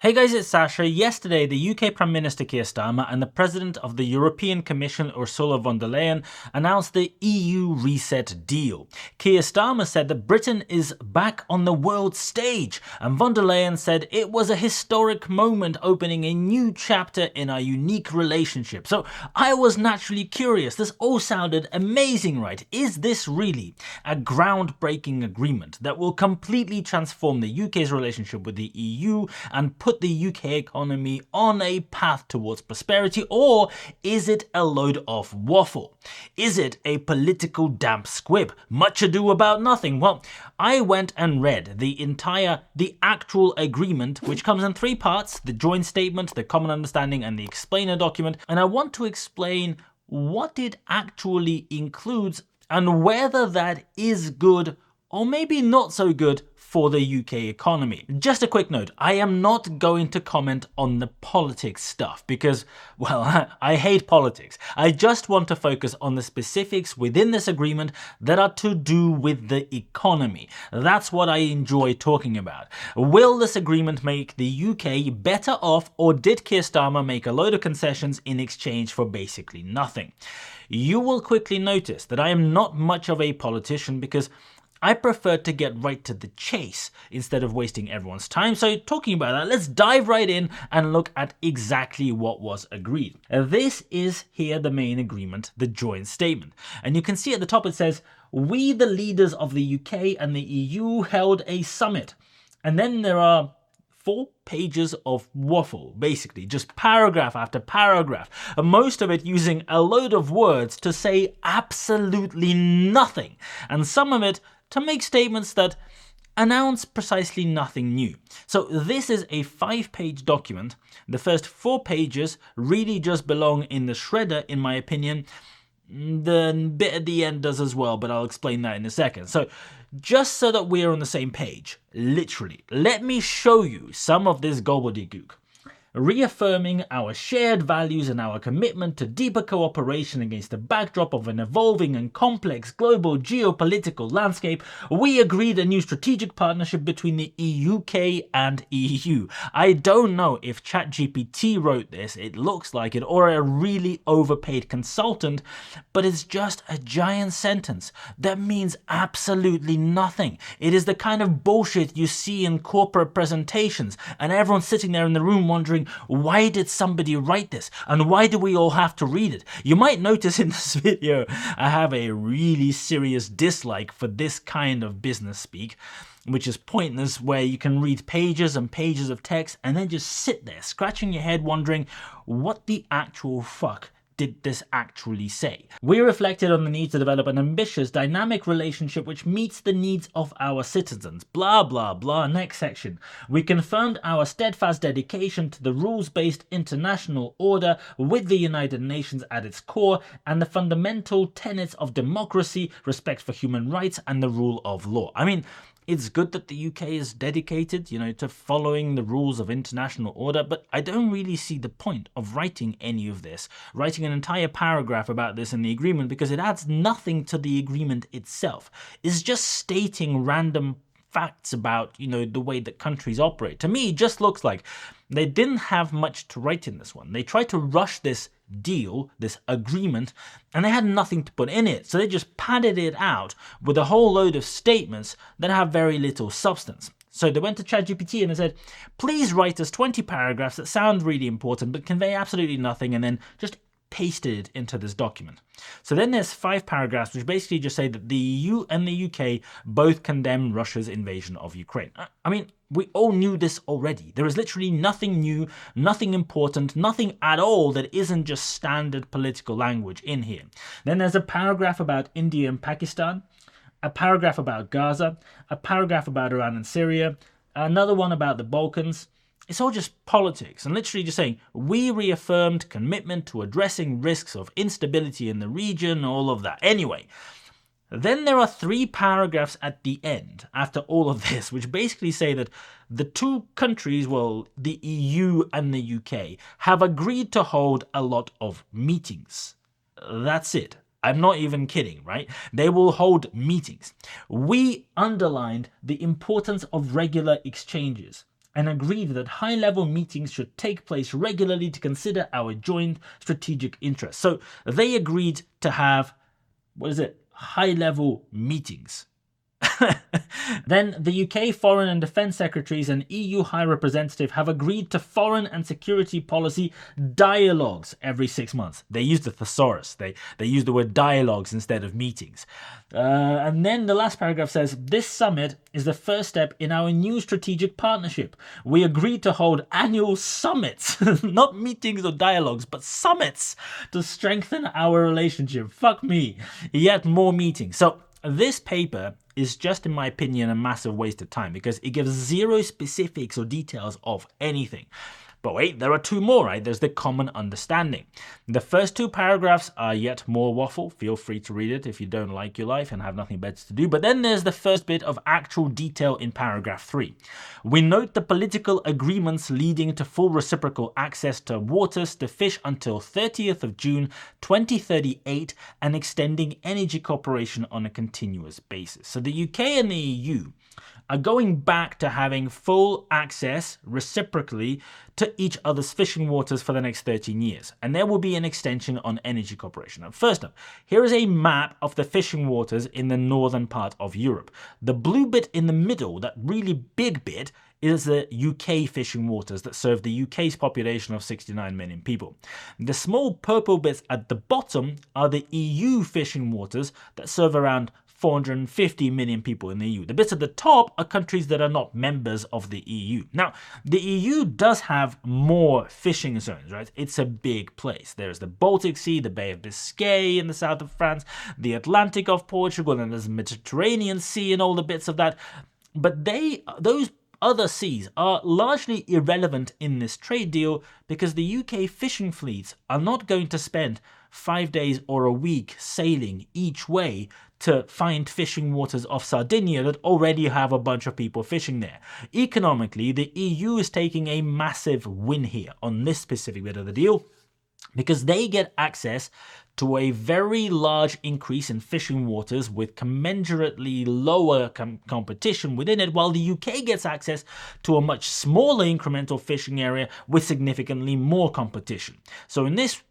Hey guys, it's Sasha. Yesterday, the UK Prime Minister Keir Starmer and the President of the European Commission Ursula von der Leyen announced the EU reset deal. Keir Starmer said that Britain is back on the world stage, and von der Leyen said it was a historic moment opening a new chapter in our unique relationship. So I was naturally curious. This all sounded amazing, right? Is this really a groundbreaking agreement that will completely transform the UK's relationship with the EU and put the UK economy on a path towards prosperity, or is it a load of waffle? Is it a political damp squib? Much ado about nothing. Well, I went and read the actual agreement, which comes in three parts: the joint statement, the common understanding, and the explainer document. And I want to explain what it actually includes and whether that is good or maybe not so good for the UK economy. Just a quick note, I am not going to comment on the politics stuff because, well, I hate politics. I just want to focus on the specifics within this agreement that are to do with the economy. That's what I enjoy talking about. Will this agreement make the UK better off, or did Keir Starmer make a load of concessions in exchange for basically nothing? You will quickly notice that I am not much of a politician because I prefer to get right to the chase instead of wasting everyone's time. So talking about that, let's dive right in and look at exactly what was agreed. This is here the main agreement, the joint statement. And you can see at the top it says, "We, the leaders of the UK and the EU, held a summit." And then there are 4 pages of waffle, basically, just paragraph after paragraph, and most of it using a load of words to say absolutely nothing, and some of it to make statements that announce precisely nothing new. So this is a 5-page document. The first 4 pages really just belong in the shredder, in my opinion. The bit at the end does as well, but I'll explain that in a second. So just so that we're on the same page, literally, let me show you some of this gobbledygook. Reaffirming our shared values and our commitment to deeper cooperation against the backdrop of an evolving and complex global geopolitical landscape, we agreed a new strategic partnership between the UK and EU. I don't know if ChatGPT wrote this, it looks like it, or a really overpaid consultant, but it's just a giant sentence that means absolutely nothing. It is the kind of bullshit you see in corporate presentations, and everyone's sitting there in the room wondering, why did somebody write this? And why do we all have to read it? You might notice in this video, I have a really serious dislike for this kind of business speak, which is pointless, where you can read pages and pages of text and then just sit there scratching your head wondering, what the actual fuck did this actually say? We reflected on the need to develop an ambitious, dynamic relationship which meets the needs of our citizens. Blah, blah, blah. Next section. We confirmed our steadfast dedication to the rules-based international order with the United Nations at its core and the fundamental tenets of democracy, respect for human rights, and the rule of law. I mean, it's good that the UK is dedicated, to following the rules of international order, but I don't really see the point of writing any of this, writing an entire paragraph about this in the agreement, because it adds nothing to the agreement itself. It's just stating random facts about, the way that countries operate. To me, it just looks like they didn't have much to write in this one. They tried to rush this deal, this agreement, and they had nothing to put in it. So they just padded it out with a whole load of statements that have very little substance. So they went to ChatGPT and they said, please write us 20 paragraphs that sound really important but convey absolutely nothing, and then just pasted it into this document. So then there's 5 paragraphs which basically just say that the EU and the UK both condemn Russia's invasion of Ukraine. I mean, we all knew this already. There is literally nothing new, nothing important, nothing at all that isn't just standard political language in here. Then there's a paragraph about India and Pakistan, a paragraph about Gaza, a paragraph about Iran and Syria, another one about the Balkans. It's all just politics and literally just saying, we reaffirmed commitment to addressing risks of instability in the region, all of that. Anyway, then there are 3 paragraphs at the end after all of this, which basically say that the 2 countries, well, the EU and the UK, have agreed to hold a lot of meetings. That's it. I'm not even kidding, right? They will hold meetings. We underlined the importance of regular exchanges. and agreed that high-level meetings should take place regularly to consider our joint strategic interests. So they agreed to have, high-level meetings. Then the UK Foreign and Defence Secretaries and EU High Representative have agreed to foreign and security policy dialogues every 6 months. They use the thesaurus. They use the word dialogues instead of meetings. And then the last paragraph says, this summit is the first step in our new strategic partnership. We agreed to hold annual summits, not meetings or dialogues, but summits to strengthen our relationship. Fuck me. Yet more meetings. So this paper is just, in my opinion, a massive waste of time because it gives zero specifics or details of anything. But wait, there are two more, right? There's the common understanding. The first two paragraphs are yet more waffle. Feel free to read it if you don't like your life and have nothing better to do. But then there's the first bit of actual detail in paragraph 3. We note the political agreements leading to full reciprocal access to waters to fish until 30th of June 2038 and extending energy cooperation on a continuous basis. So the UK and the EU are going back to having full access reciprocally to each other's fishing waters for the next 13 years. And there will be an extension on energy cooperation. Now, first up, here is a map of the fishing waters in the northern part of Europe. The blue bit in the middle, that really big bit, is the UK fishing waters that serve the UK's population of 69 million people. The small purple bits at the bottom are the EU fishing waters that serve around 450 million people in the EU. The bits at the top are countries that are not members of the EU. Now, the EU does have more fishing zones, right? It's a big place. There's the Baltic Sea, the Bay of Biscay in the south of France, the Atlantic of Portugal, and there's the Mediterranean Sea and all the bits of that. But those other seas are largely irrelevant in this trade deal because the UK fishing fleets are not going to spend 5 days or a week sailing each way to find fishing waters off Sardinia that already have a bunch of people fishing there. Economically, the EU is taking a massive win here on this specific bit of the deal because they get access to a very large increase in fishing waters with commensurately lower competition within it, while the UK gets access to a much smaller incremental fishing area with significantly more competition. So in this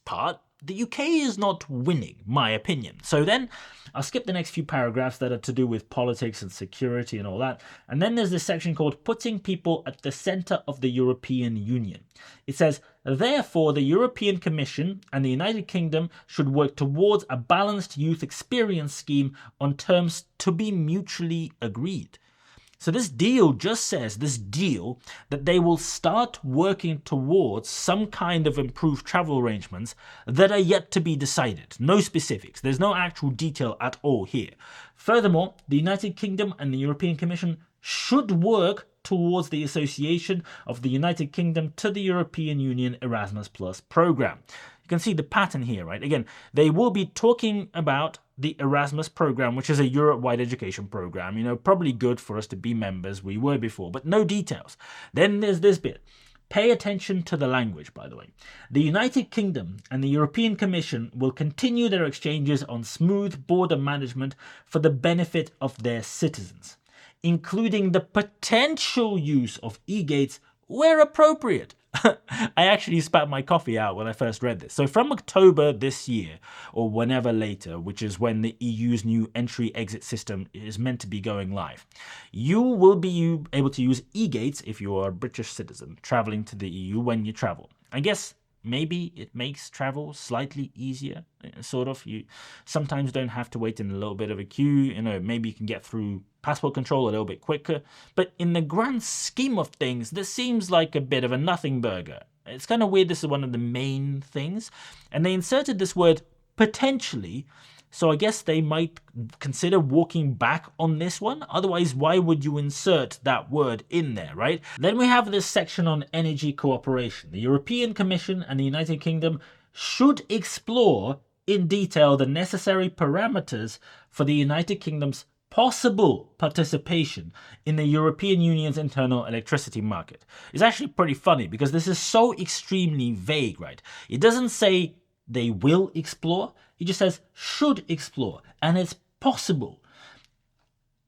part, the UK is not winning, my opinion. So then I'll skip the next few paragraphs that are to do with politics and security and all that. And then there's this section called Putting People at the Centre of the European Union. It says, therefore, the European Commission and the United Kingdom should work towards a balanced youth experience scheme on terms to be mutually agreed. So this deal just says, that they will start working towards some kind of improved travel arrangements that are yet to be decided. No specifics. There's no actual detail at all here. Furthermore, the United Kingdom and the European Commission should work towards the association of the United Kingdom to the European Union Erasmus Plus program. You can see the pattern here, right? Again, they will be talking about the Erasmus program, which is a Europe-wide education program, probably good for us to be members. We were before, but no details. Then there's this bit. Pay attention to the language, by the way. The United Kingdom and the European Commission will continue their exchanges on smooth border management for the benefit of their citizens, including the potential use of e-gates where appropriate. I actually spat my coffee out when I first read this. So from October this year, or whenever later, which is when the EU's new entry-exit system is meant to be going live, you will be able to use e-gates if you are a British citizen traveling to the EU when you travel. I guess maybe it makes travel slightly easier, sort of. You sometimes don't have to wait in a little bit of a queue. Maybe you can get through passport control a little bit quicker. But in the grand scheme of things, this seems like a bit of a nothing burger. It's kind of weird this is one of the main things. And they inserted this word potentially, so I guess they might consider walking back on this one. Otherwise, why would you insert that word in there, right? Then we have this section on energy cooperation. The European Commission and the United Kingdom should explore in detail the necessary parameters for the United Kingdom's possible participation in the European Union's internal electricity market. It's actually pretty funny because this is so extremely vague, right? It doesn't say they will explore, it just says should explore, and it's possible.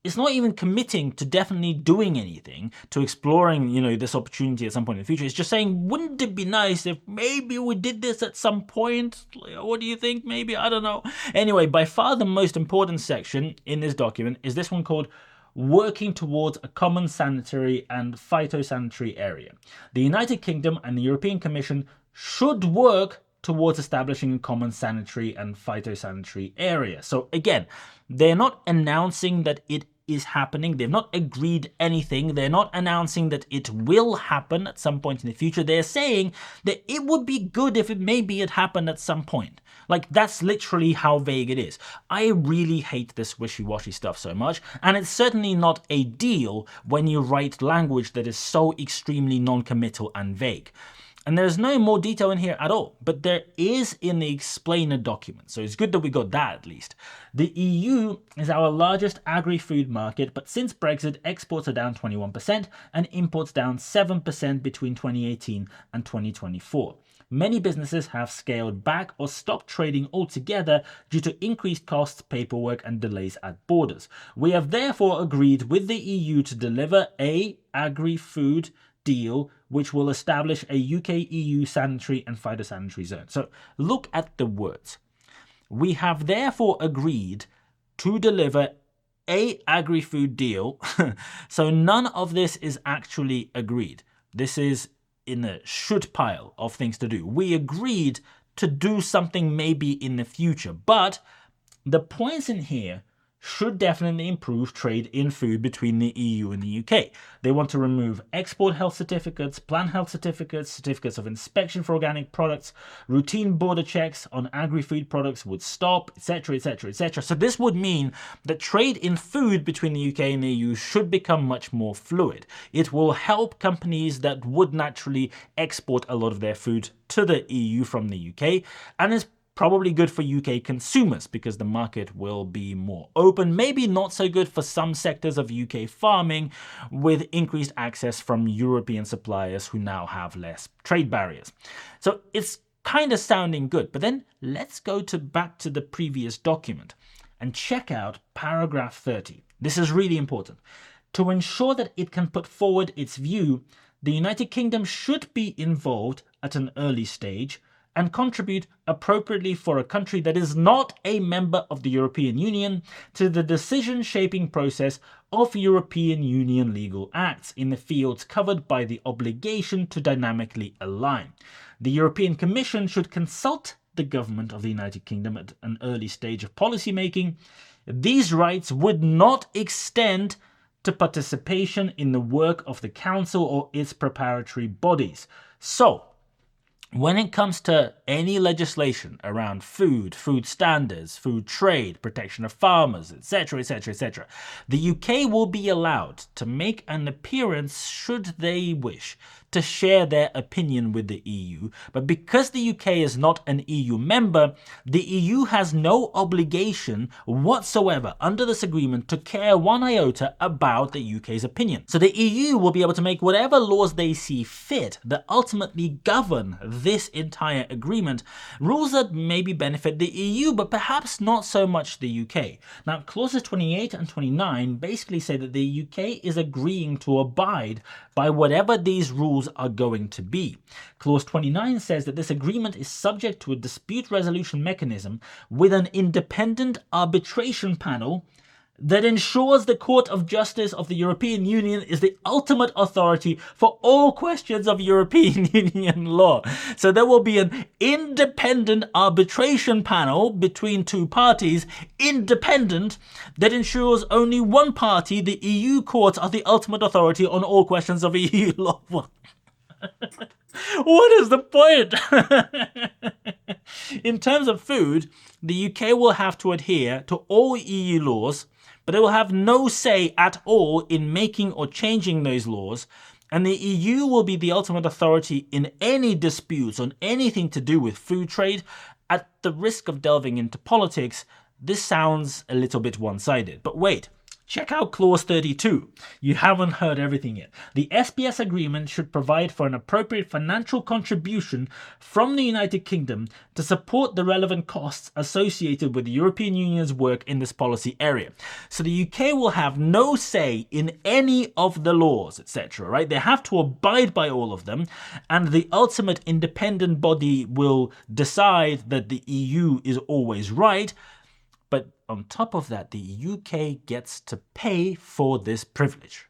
it's not even committing to definitely doing anything, to exploring, this opportunity at some point in the future. It's just saying, wouldn't it be nice if maybe we did this at some point? What do you think? Maybe, I don't know. Anyway, by far the most important section in this document is this one called working towards a common sanitary and phytosanitary area. The United Kingdom and the European Commission should work towards establishing a common sanitary and phytosanitary area. So again, they're not announcing that it is happening. They've not agreed anything. They're not announcing that it will happen at some point in the future. They're saying that it would be good if maybe it happened at some point. Like, that's literally how vague it is. I really hate this wishy-washy stuff so much, and it's certainly not a deal when you write language that is so extremely non-committal and vague. And there's no more detail in here at all, but there is in the explainer document, so it's good that we got that at least. The EU is our largest agri-food market, but since Brexit, exports are down 21% and imports down 7% between 2018 and 2024. Many businesses have scaled back or stopped trading altogether due to increased costs, paperwork, and delays at borders. We have therefore agreed with the EU to deliver a agri-food deal which will establish a UK-EU sanitary and phytosanitary zone. So look at the words. We have therefore agreed to deliver a agri-food deal. So none of this is actually agreed. This is in a should pile of things to do. We agreed to do something maybe in the future, but the points in here should definitely improve trade in food between the EU and the UK. They want to remove export health certificates, plant health certificates, certificates of inspection for organic products, routine border checks on agri-food products would stop, etc., etc., etc. So this would mean that trade in food between the UK and the EU should become much more fluid. It will help companies that would naturally export a lot of their food to the EU from the UK, and is probably good for UK consumers because the market will be more open. Maybe not so good for some sectors of UK farming with increased access from European suppliers who now have less trade barriers. So it's kind of sounding good. But then let's go back to the previous document and check out paragraph 30. This is really important. To ensure that it can put forward its view, the United Kingdom should be involved at an early stage and contribute appropriately for a country that is not a member of the European Union to the decision-shaping process of European Union legal acts in the fields covered by the obligation to dynamically align. The European Commission should consult the government of the United Kingdom at an early stage of policy making. These rights would not extend to participation in the work of the Council or its preparatory bodies. So, when it comes to any legislation around food, food standards, food trade, protection of farmers, etc., etc., etc., the UK will be allowed to make an appearance should they wish to share their opinion with the EU. But because the UK is not an EU member, the EU has no obligation whatsoever under this agreement to care one iota about the UK's opinion. So the EU will be able to make whatever laws they see fit that ultimately govern this entire agreement, rules that maybe benefit the EU but perhaps not so much the UK. Now, clauses 28 and 29 basically say that the UK is agreeing to abide by whatever these rules are going to be. Clause 29 says that this agreement is subject to a dispute resolution mechanism with an independent arbitration panel that ensures the Court of Justice of the European Union is the ultimate authority for all questions of European Union law. So there will be an independent arbitration panel between two parties, independent, that ensures only one party, the EU courts, are the ultimate authority on all questions of EU law. What is the point? In terms of food, the UK will have to adhere to all EU laws, but it will have no say at all in making or changing those laws, and the EU will be the ultimate authority in any disputes on anything to do with food trade. At the risk of delving into politics, this sounds a little bit one-sided. But wait, Check out clause 32. You haven't heard everything yet. The SPS agreement should provide for an appropriate financial contribution from the United Kingdom to support the relevant costs associated with the European Union's work in this policy area. So the UK will have no say in any of the laws, etc., right? They have to abide by all of them, and the ultimate independent body will decide that the EU is always right. But on top of that, the UK gets to pay for this privilege.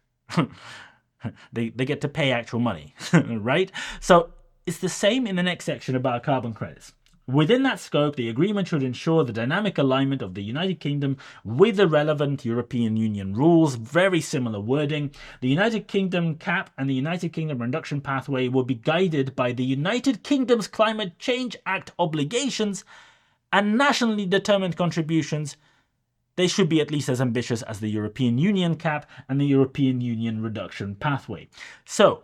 they get to pay actual money, right? So it's the same in the next section about carbon credits. Within that scope, the agreement should ensure the dynamic alignment of the United Kingdom with the relevant European Union rules. Very similar wording. The United Kingdom cap and the United Kingdom reduction pathway will be guided by the United Kingdom's Climate Change Act obligations and nationally determined contributions. They should be at least as ambitious as the European Union cap and the European Union reduction pathway. So,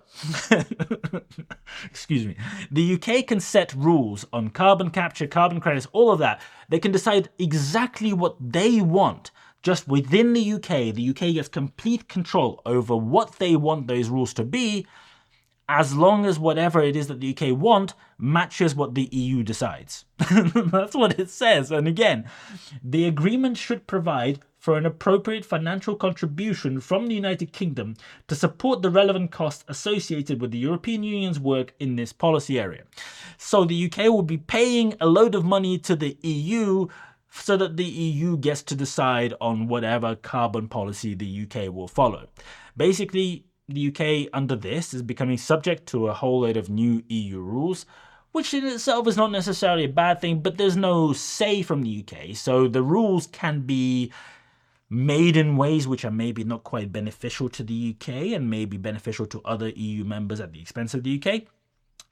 excuse me, the UK can set rules on carbon capture, carbon credits, all of that. They can decide exactly what they want. Just within the UK gets complete control over what they want those rules to be, as long as whatever it is that the UK want matches what the EU decides. That's what it says. And again, the agreement should provide for an appropriate financial contribution from the United Kingdom to support the relevant costs associated with the European Union's work in this policy area. So the UK will be paying a load of money to the EU so that the EU gets to decide on whatever carbon policy the UK will follow. Basically, the UK under this is becoming subject to a whole load of new EU rules, which in itself is not necessarily a bad thing, but there's no say from the UK, so the rules can be made in ways which are maybe not quite beneficial to the UK and maybe beneficial to other EU members at the expense of the UK.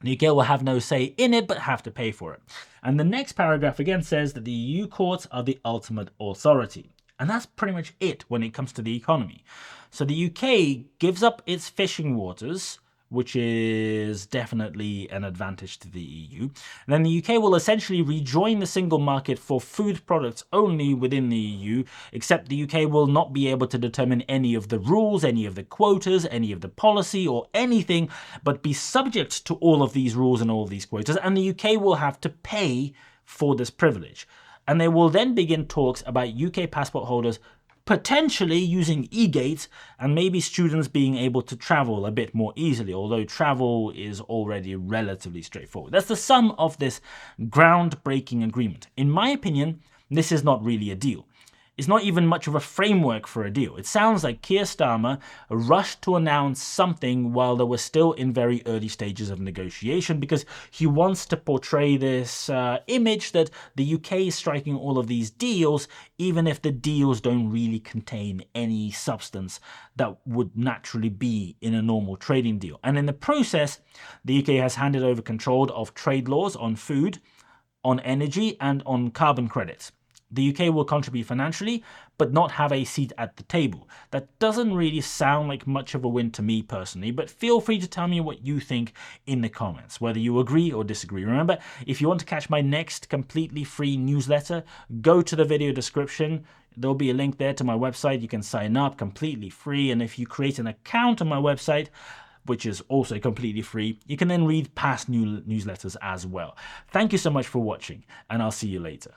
The UK will have no say in it, but have to pay for it. And the next paragraph again says that the EU courts are the ultimate authority. And that's pretty much it when it comes to the economy. So the UK gives up its fishing waters, which is definitely an advantage to the EU. And then the UK will essentially rejoin the single market for food products only within the EU, except the UK will not be able to determine any of the rules, any of the quotas, any of the policy or anything, but be subject to all of these rules and all of these quotas, and the UK will have to pay for this privilege. And they will then begin talks about UK passport holders potentially using e-gates and maybe students being able to travel a bit more easily, although travel is already relatively straightforward. That's the sum of this groundbreaking agreement. In my opinion, this is not really a deal. It's not even much of a framework for a deal. It sounds like Keir Starmer rushed to announce something while they were still in very early stages of negotiation because he wants to portray this image that the UK is striking all of these deals, even if the deals don't really contain any substance that would naturally be in a normal trading deal. And in the process, the UK has handed over control of trade laws on food, on energy, and on carbon credits. The UK will contribute financially, but not have a seat at the table. That doesn't really sound like much of a win to me personally, but feel free to tell me what you think in the comments, whether you agree or disagree. Remember, if you want to catch my next completely free newsletter, go to the video description. There'll be a link there to my website. You can sign up completely free, and if you create an account on my website, which is also completely free, you can then read past newsletters as well. Thank you so much for watching, and I'll see you later.